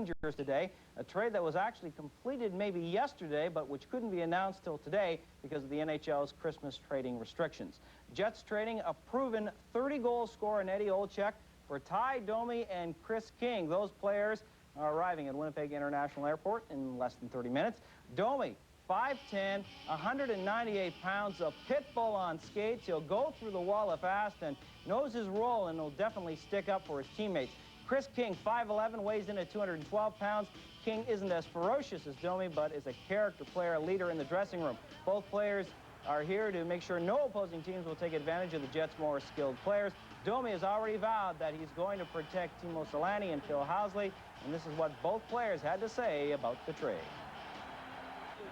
Rangers today, a trade that was actually completed maybe yesterday, but which couldn't be announced till today because of the NHL's Christmas trading restrictions. Jets trading a proven 30-goal scorer in Eddie Olczyk for Ty Domi and Chris King. Those players are arriving at Winnipeg International Airport in less than 30 minutes. Domi, 5'10", 198 pounds, a pit bull on skates. He'll go through the wall if asked and knows his role, and will definitely stick up for his teammates. Chris King, 5'11", weighs in at 212 pounds. King isn't as ferocious as Domi, but is a character player, a leader in the dressing room. Both players are here to make sure no opposing teams will take advantage of the Jets' more skilled players. Domi has already vowed that he's going to protect Timo Solani and Phil Housley, and this is what both players had to say about the trade.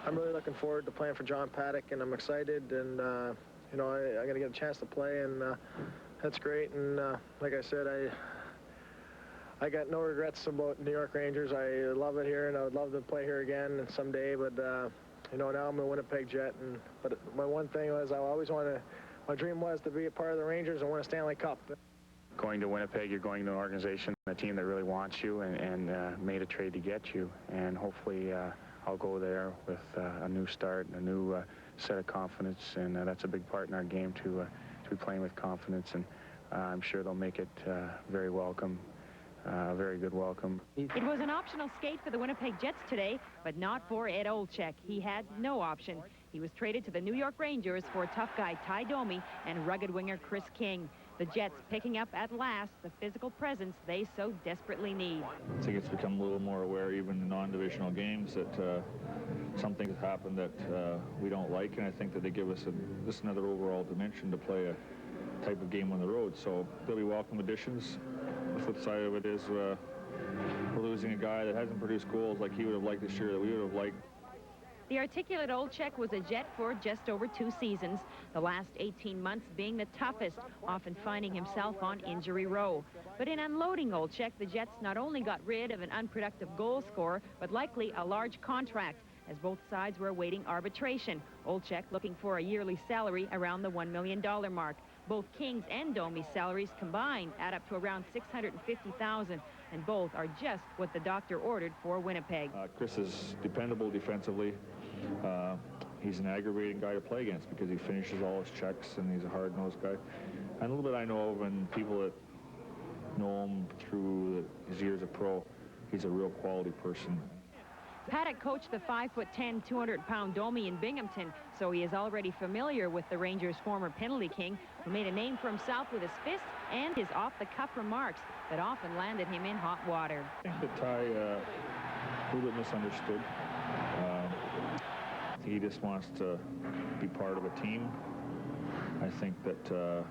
I'm really looking forward to playing for John Paddock, and I'm excited, and you know, I'm going to get a chance to play, and that's great. And like I said, I got no regrets about New York Rangers. I love it here, and I would love to play here again someday. But you know, now I'm a Winnipeg Jet, but my one thing was my dream was to be a part of the Rangers and win a Stanley Cup. Going to Winnipeg, you're going to an organization, a team that really wants you and made a trade to get you, and hopefully I'll go there with a new start, a new set of confidence, and that's a big part in our game to be playing with confidence, and I'm sure they'll make it very welcome, very good welcome. It was an optional skate for the Winnipeg Jets today, but not for Ed Olczyk. He had no option. He was traded to the New York Rangers for tough guy Ty Domi and rugged winger Chris King. The Jets picking up at last the physical presence they so desperately need. I think it's become a little more aware, even in non-divisional games, that something has happened that we don't like, and I think that they give us just another overall dimension to play a type of game on the road. So they'll be welcome additions. The flip side of it is we're losing a guy that hasn't produced goals like he would have liked this year, that we would have liked. The articulate Olczyk was a Jet for just over 2 seasons, the last 18 months being the toughest, often finding himself on injury row. But in unloading Olczyk, the Jets not only got rid of an unproductive goal scorer, but likely a large contract, as both sides were awaiting arbitration. Olczyk looking for a yearly salary around the $1 million mark. Both King's and Domi's salaries combined add up to around $650,000, and both are just what the doctor ordered for Winnipeg. Chris is dependable defensively. He's an aggravating guy to play against because he finishes all his checks, and he's a hard-nosed guy. And a little bit I know of, and people that know him through his years of pro, he's a real quality person. Paddock coached the 5'10", 200-pound Domi in Binghamton, so he is already familiar with the Rangers' former penalty king, who made a name for himself with his fists and his off-the-cuff remarks that often landed him in hot water. I think that Ty a little bit misunderstood. I think he just wants to be part of a team. I think that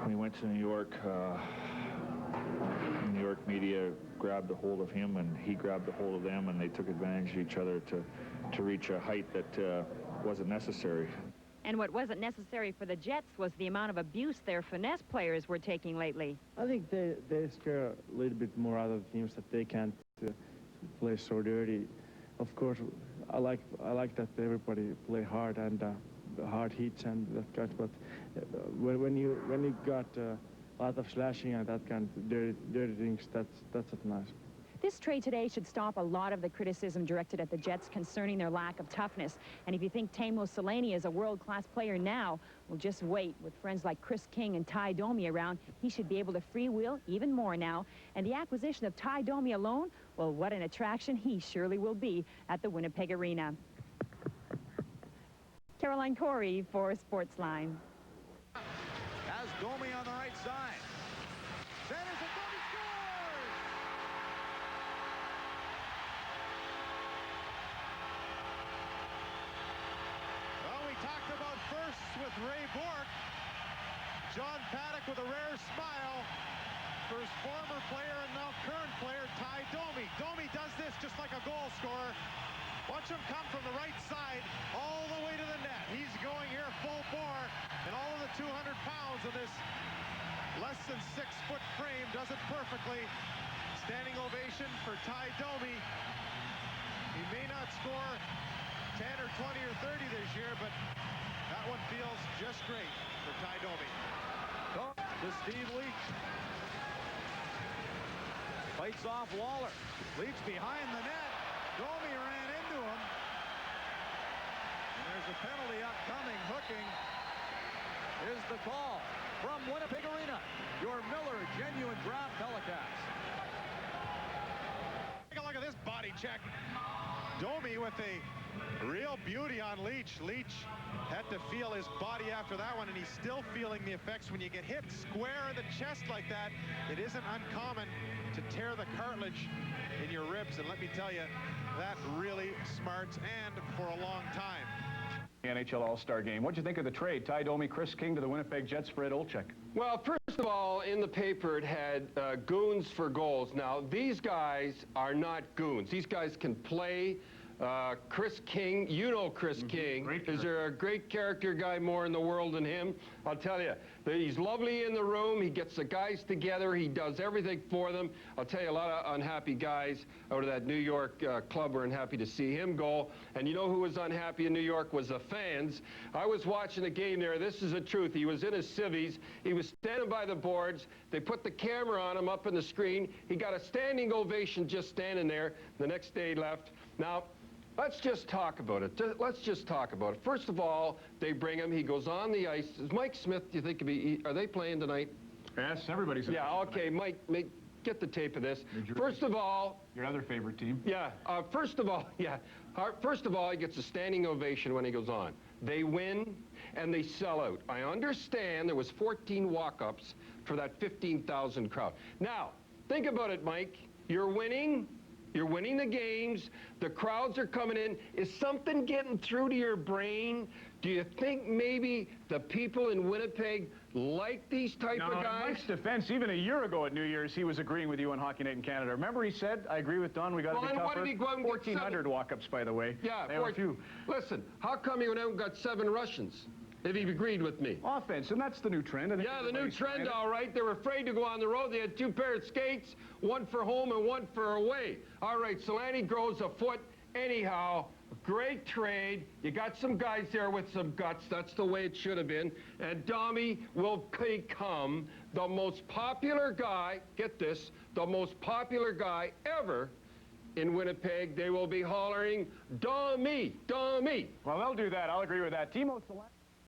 when he went to New York media grabbed a hold of him, and he grabbed a hold of them, and they took advantage of each other to reach a height that wasn't necessary. And what wasn't necessary for the Jets was the amount of abuse their finesse players were taking lately. I think they scare a little bit more out of teams that they can't play so dirty. Of course, I like that everybody play hard and hard hits and that kind. But when you got a lot of slashing and that kind of dirty things, that's not nice. This trade today should stop a lot of the criticism directed at the Jets concerning their lack of toughness. And if you think Timo Solani is a world-class player now, well, just wait. With friends like Chris King and Ty Domi around, he should be able to freewheel even more now. And the acquisition of Ty Domi alone, well, what an attraction he surely will be at the Winnipeg Arena. Caroline Corey for Sportsline. Has Domi on the right side. Centers and Domi scores! Well, we talked about firsts with Ray Bourque. John Paddock with a rare smile for his former player and now current player, Ty Domi. Domi does this just like a goal scorer. Watch him come from the right side all the way to the net. He's going here full bore, and all of the 200 pounds of this less than 6-foot frame does it perfectly. Standing ovation for Ty Domi. He may not score 10 or 20 or 30 this year, but that one feels just great for Ty Domi. To Steve Leach. Fights off Waller. Leach behind the net. Domi ran into him. And there's a penalty upcoming. Hooking is the call from Winnipeg Arena. Your Miller Genuine Draft telecast. Take a look at this body check. Domi with a real beauty on Leach. Leach had to feel his body after that one, and he's still feeling the effects. When you get hit square in the chest like that, it isn't uncommon to tear the cartilage in your ribs, and let me tell you, that really smarts and for a long time. NHL All-Star Game. What'd you think of the trade? Ty Domi, Chris King to the Winnipeg Jets for Ed Olczyk. Well, first of all, in the paper it had goons for goals. Now, these guys are not goons. These guys can play. Chris King, you know Chris King. Is there a great character guy more in the world than him? I'll tell you, he's lovely in the room. He gets the guys together. He does everything for them. I'll tell you, a lot of unhappy guys out of that New York club were unhappy to see him go. And you know who was unhappy in New York was the fans. I was watching the game there. This is the truth. He was in his civvies. He was standing by the boards. They put the camera on him up in the screen. He got a standing ovation just standing there. The next day he left. Now, let's just talk about it. Let's just talk about it. First of all, they bring him. He goes on the ice. Is Mike Smith, do you think, are they playing tonight? Yes, everybody's. Yeah, okay. Mike, get the tape of this. First of all, your other favorite team. Yeah. First of all, he gets a standing ovation when he goes on. They win, and they sell out. I understand there was 14 walk-ups for that 15,000 crowd. Now, think about it, Mike. You're winning. You're winning the games. The crowds are coming in. Is something getting through to your brain? Do you think maybe the people in Winnipeg like these type of guys? In Mike's defense, even a year ago at New Year's, he was agreeing with you on Hockey Night in Canada. Remember he said, I agree with Don, we got to be tougher. Why did he go out and get 1,400 walk-ups, by the way. Yeah, they have a few. Listen, how come he went out and got 7 Russians? If he agreed with me. Offense, and that's the new trend. Yeah, the new trend, all right. They were afraid to go on the road. They had 2 pairs of skates, one for home and one for away. All right, Solani grows a foot. Anyhow, great trade. You got some guys there with some guts. That's the way it should have been. And Domi will become the most popular guy, get this, the most popular guy ever in Winnipeg. They will be hollering, Domi, Domi. Well, they'll do that. I'll agree with that. Timo Solani.